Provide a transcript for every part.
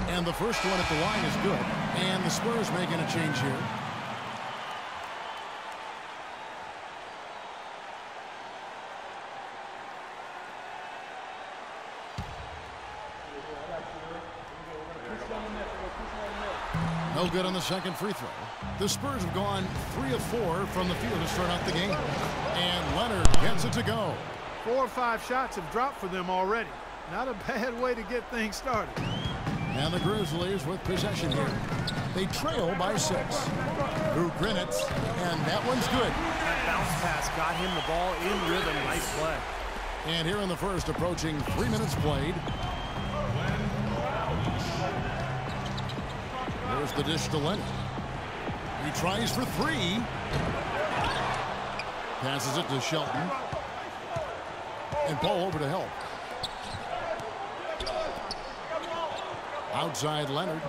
And the first one at the line is good. And the Spurs making a change here. No good on the second free throw. The Spurs have gone 3 of 4 from the field to start out the game. And Leonard gets it to go. 4 or 5 shots have dropped for them already. Not a bad way to get things started. And the Grizzlies with possession here. They trail by 6. Who Grinitz, and that one's good. That bounce pass got him the ball in rhythm. Nice play. And here in the first, approaching 3 minutes played. There's the dish to Leonard. He tries for 3. Passes it to Shelton. And Paul over to help. Outside Leonard.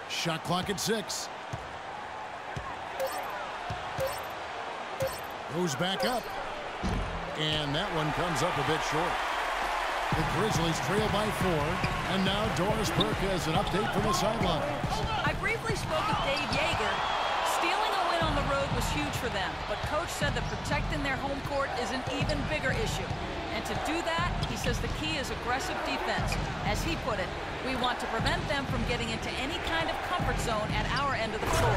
Shot clock at 6. Goes back up. And that one comes up a bit short. The Grizzlies trail by 4. And now Doris Burke has an update from the sidelines. I briefly spoke with Dave Yeager. Stealing a win on the road was huge for them, but Coach said that protecting their home court is an even bigger issue. And to do that, he says the key is aggressive defense. As he put it, we want to prevent them from getting into any kind of comfort zone at our end of the floor.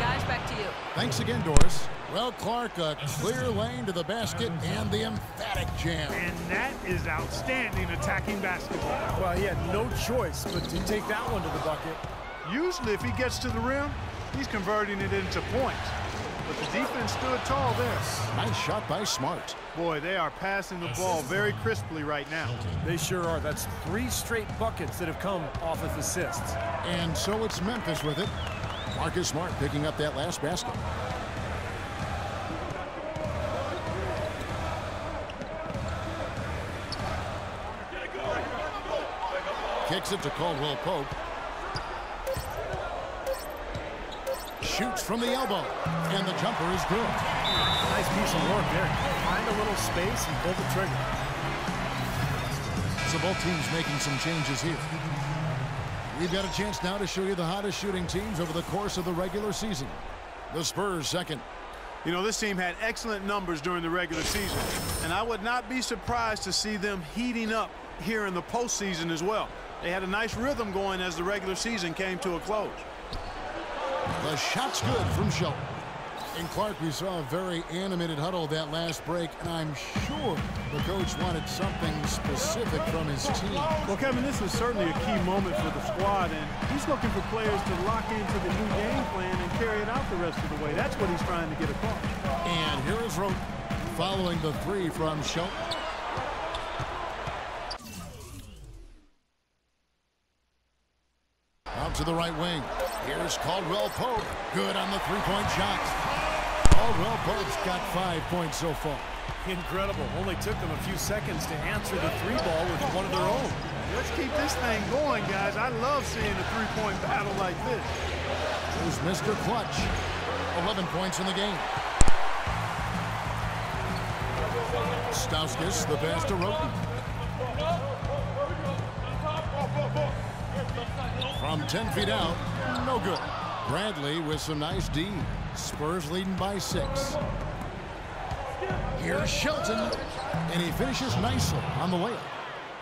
Guys, back to you. Thanks again, Doris. Well, Clark, a clear lane to the basket and the emphatic jam. And that is outstanding attacking basketball. Well, he had no choice but to take that one to the bucket. Usually, if he gets to the rim, he's converting it into points. But the defense stood tall there. Nice shot by Smart. Boy, they are passing the ball very crisply right now. They sure are. That's 3 straight buckets that have come off of assists. And so it's Memphis with it. Marcus Smart picking up that last basket. Kicks it to Caldwell Pope. Shoots from the elbow. And the jumper is good. Nice piece of work there. Find a little space and pull the trigger. So both teams making some changes here. We've got a chance now to show you the hottest shooting teams over the course of the regular season. The Spurs second. You know, this team had excellent numbers during the regular season, and I would not be surprised to see them heating up here in the postseason as well. They had a nice rhythm going as the regular season came to a close. The shot's good from Shelton. And Clark, we saw a very animated huddle that last break, and I'm sure the coach wanted something specific from his team. Well, Kevin, this is certainly a key moment for the squad, and he's looking for players to lock into the new game plan and carry it out the rest of the way. That's what he's trying to get across. And here is Roten following the 3 from Shelton. Out to the right wing. Here's Caldwell Pope. Good on the 3-point shot. Caldwell Pope's got 5 points so far. Incredible. Only took them a few seconds to answer the 3-ball with one of their own. Let's keep this thing going, guys. I love seeing a 3-point battle like this. Here's Mr. Clutch. 11 points in the game. Stauskas, the pass to Roten. From 10 feet out, no good. Bradley with some nice D. Spurs leading by 6. Here's Shelton, and he finishes nicely on the layup.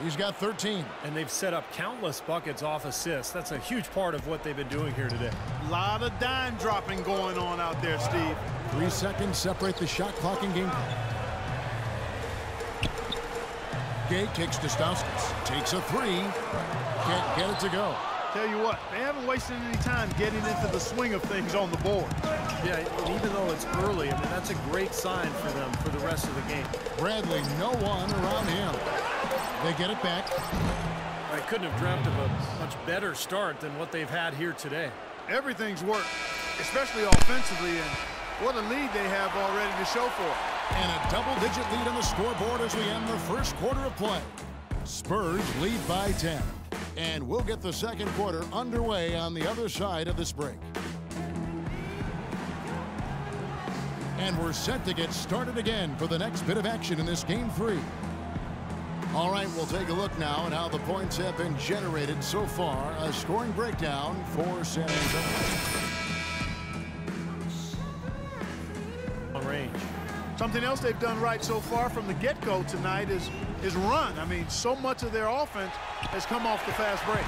He's got 13. And they've set up countless buckets off assists. That's a huge part of what they've been doing here today. A lot of dime dropping going on out there, Steve. 3 seconds separate the shot clock and game clock. Gay kicks to Stauskas. Takes a 3. Can't get it to go. Tell you what, they haven't wasted any time getting into the swing of things on the board. Yeah, and even though it's early, I mean, that's a great sign for them for the rest of the game. Bradley, no one around him. They get it back. I couldn't have dreamt of a much better start than what they've had here today. Everything's worked, especially offensively, and what a lead they have already to show for it. And a double-digit lead on the scoreboard as we end the first quarter of play. Spurs lead by 10. And we'll get the second quarter underway on the other side of this break. And we're set to get started again for the next bit of action in this game 3. All right, we'll take a look now at how the points have been generated so far. A scoring breakdown for San Antonio. On range. Something else they've done right so far from the get-go tonight is run. I mean, so much of their offense has come off the fast break.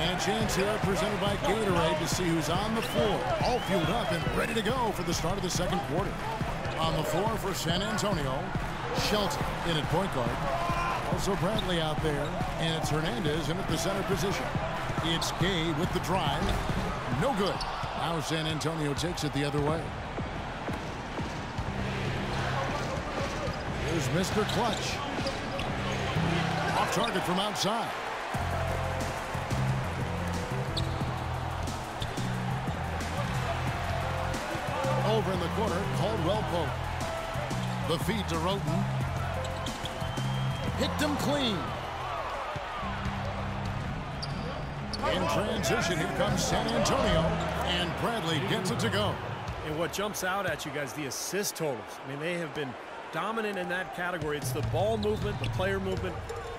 And a chance here presented by Gatorade to see who's on the floor. All fueled up and ready to go for the start of the second quarter. On the floor for San Antonio, Shelton in at point guard. Also Bradley out there. And it's Hernandez in at the center position. It's Gay with the drive. No good. Now San Antonio takes it the other way. Here's Mr. Clutch. Off target from outside. Over in the corner, Caldwell Pope. The feed to Roten. Picked him clean. In transition, here comes San Antonio. And Bradley gets it to go. And what jumps out at you guys, the assist totals. I mean, they have been dominant in that category. It's the ball movement, the player movement,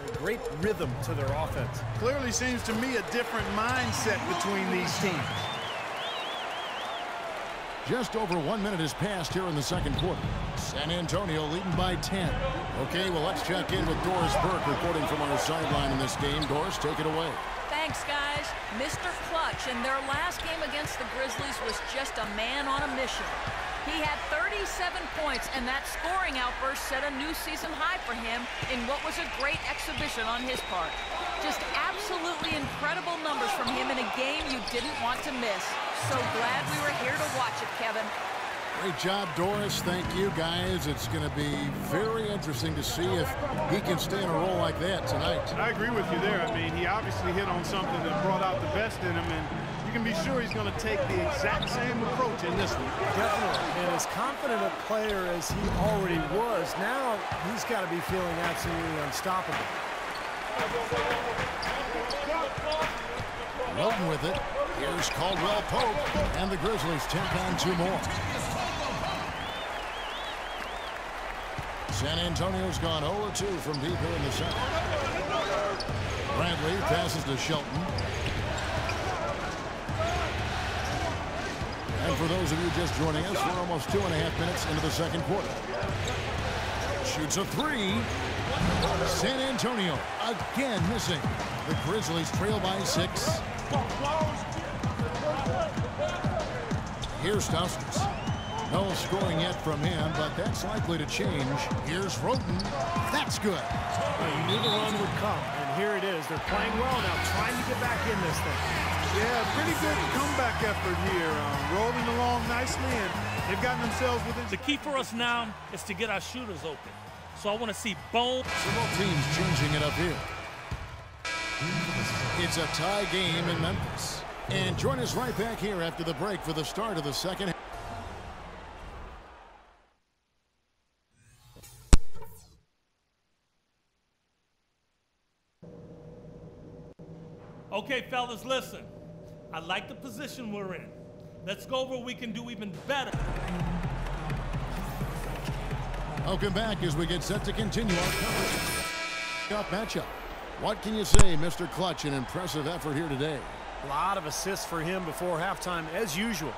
a great rhythm to their offense. Clearly seems to me a different mindset between these teams. Just over 1 minute has passed here in the second quarter. San Antonio leading by 10. Okay, well, let's check in with Doris Burke reporting from our sideline in this game. Doris, take it away. Thanks, guys. Mr. Clutch in their last game against the Grizzlies was just a man on a mission. He had 37 points, and that scoring outburst set a new season high for him in what was a great exhibition on his part. Just absolutely incredible numbers from him in a game you didn't want to miss. So glad we were here to watch it, Kevin. Great job, Doris. Thank you, guys. It's going to be very interesting to see if he can stay in a role like that tonight. I agree with you there. I mean, he obviously hit on something that brought out the best in him, and you can be sure he's going to take the exact same approach in this one. Definitely. And as confident a player as he already was, now he's got to be feeling absolutely unstoppable. Welton with it. Here's Caldwell Pope, and the Grizzlies tack on 2 more. San Antonio's gone 0-2 from deep here in the second. Bradley passes to Shelton. And for those of you just joining us, we're almost 2.5 minutes into the second quarter. Shoots a 3. San Antonio again missing. The Grizzlies trail by 6. Here's Stauskas. No scoring yet from him, but that's likely to change. Here's Roten. That's good. Well, you knew the run would come, and here it is. They're playing well now, trying to get back in this thing. Yeah, pretty good comeback effort here. Rolling along nicely, and they've gotten themselves within. The key for us now is to get our shooters open. So I want to see Bone. Several teams changing it up here. It's a tie game in Memphis. And join us right back here after the break for the start of the second half. Okay, fellas, listen. I like the position we're in. Let's go over what we can do even better. Welcome back as we get set to continue our coverage. Matchup. What can you say, Mr. Clutch? An impressive effort here today. A lot of assists for him before halftime, as usual.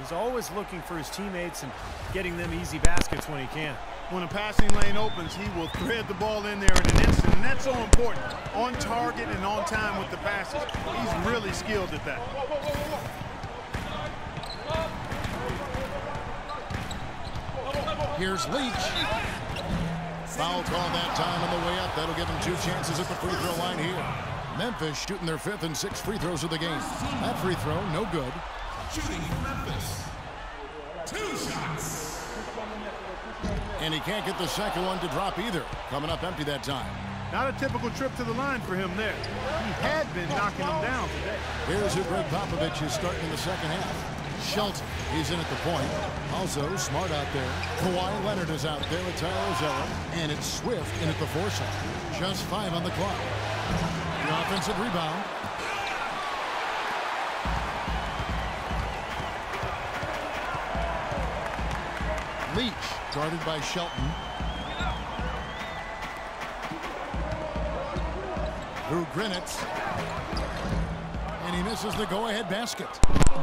He's always looking for his teammates and getting them easy baskets when he can. When a passing lane opens, he will thread the ball in there in an instant, and that's so important. On target and on time with the passes. He's really skilled at that. Here's Leach. Foul call that time on the way up. That'll give him 2 chances at the free throw line here. Memphis shooting their 5th and 6th free throws of the game. That free throw, no good. Shooting for Memphis. 2 shots. And he can't get the second one to drop either. Coming up empty that time. Not a typical trip to the line for him there. He had been knocking him down today. Here's who Greg Popovich is starting in the second half. Shelton, he's in at the point. Also, Smart out there. Kawhi Leonard is out there with Tyler Zeller. And it's Swift in at the 4 side. Just 5 on the clock. The offensive rebound. Guarded by Shelton. Through Grinitz. And he misses the go-ahead basket.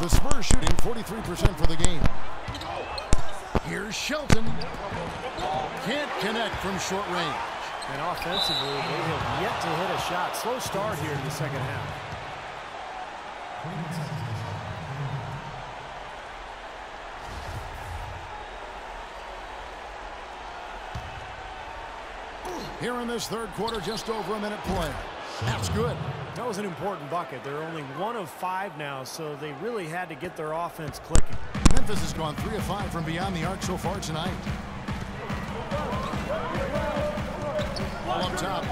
The Spurs shooting 43% for the game. Here's Shelton. Can't connect from short range. And offensively, they have yet to hit a shot. Slow start here in the second half. Here in this third quarter, just over a minute play. That's good. That was an important bucket. They're only 1 of 5 now, so they really had to get their offense clicking. Memphis has gone 3 of 5 from beyond the arc so far tonight. Ball up top.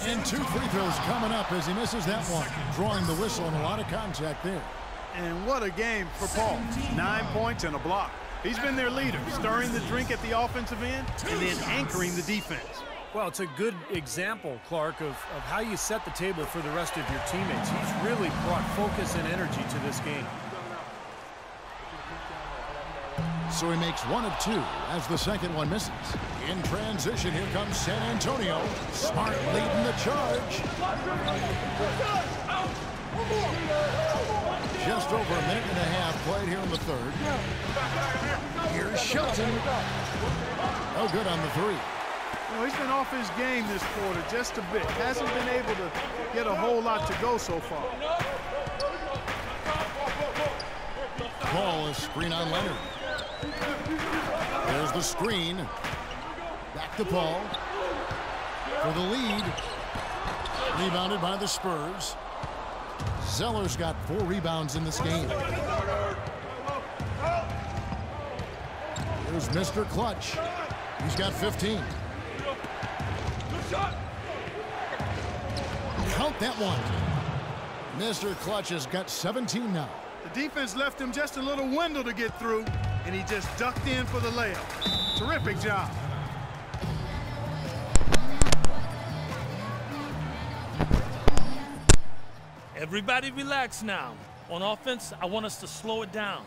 And 2 free throws coming up as he misses that one. Drawing the whistle and a lot of contact there. And what a game for Paul. 9 points and a block. He's been their leader, stirring the drink at the offensive end and then anchoring the defense. Well, it's a good example, Clark, of how you set the table for the rest of your teammates. He's really brought focus and energy to this game. So he makes 1 of 2 as the second one misses. In transition, here comes San Antonio. Smart leading the charge. Just over a minute and a half played here in the third. Here's Shelton. Oh, good on the 3. You know, he's been off his game this quarter just a bit. Hasn't been able to get a whole lot to go so far. Ball is screen on Leonard. There's the screen. Back to Paul. For the lead. Rebounded by the Spurs. Zeller's got 4 rebounds in this game. Here's Mr. Clutch. He's got 15. Count that one. Mr. Clutch has got 17 now. The defense left him just a little window to get through, and he just ducked in for the layup. Terrific job. Everybody relax now. On offense, I want us to slow it down.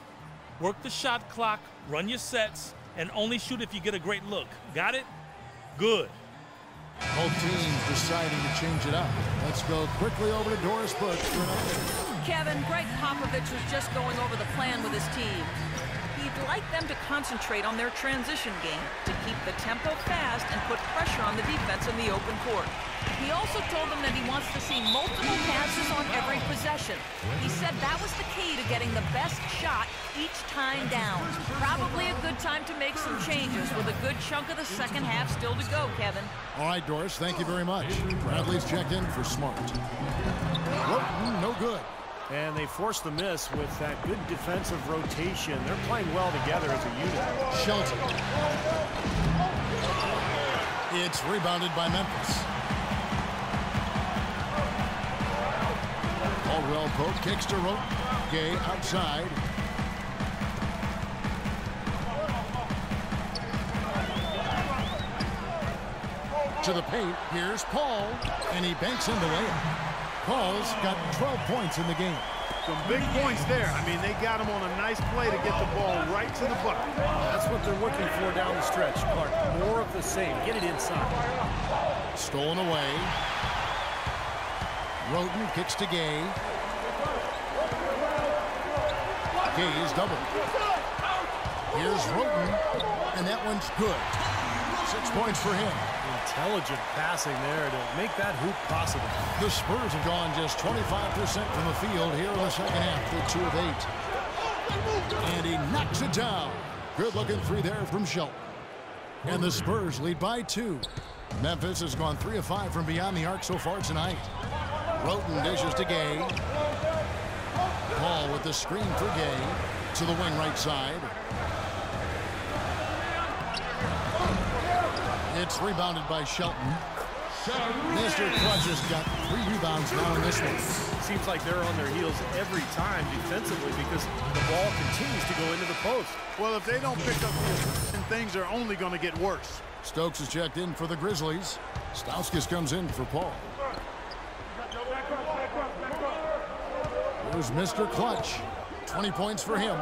Work the shot clock, run your sets, and only shoot if you get a great look. Got it? Good. Both teams deciding to change it up. Let's go quickly over to Doris Burke for an update. Kevin, Greg Popovich was just going over the plan with his team. He'd like them to concentrate on their transition game, to keep the tempo fast and put pressure on the defense in the open court. He also told them that he wants to see multiple passes on every possession. He said that was the key to getting the best shot each time down. Probably a good time to make some changes with a good chunk of the second half still to go, Kevin. All right, Doris, thank you very much. Bradley's checked in for Smart. No good. And they forced the miss with that good defensive rotation. They're playing well together as a unit. Shelton. It's rebounded by Memphis. Caldwell Pope kicks to Rote. Gay outside. To the paint. Here's Paul. And he banks in the layup. Paul's got 12 points in the game. Some big points there. I mean, they got him on a nice play to get the ball right to the bucket. That's what they're looking for down the stretch, Clark. More of the same. Get it inside. Stolen away. Roten kicks to Gay. Gay is doubled. Here's Roten, and that one's good. 6 points for him. Intelligent passing there to make that hoop possible. The Spurs have gone just 25% from the field here in the second half. They're 2 of 8. And he knocks it down. Good-looking 3 there from Shelton. And the Spurs lead by 2. Memphis has gone 3 of 5 from beyond the arc so far tonight. Roten dishes to Gay. Paul with the screen for Gay. To the wing right side. It's rebounded by Shelton. Mr. Clutch has got 3 rebounds now in this one. Seems like they're on their heels every time defensively because the ball continues to go into the post. Well, if they don't pick up the assist, things are only going to get worse. Stokes is checked in for the Grizzlies. Stauskas comes in for Paul. Here's Mr. Clutch. 20 points for him.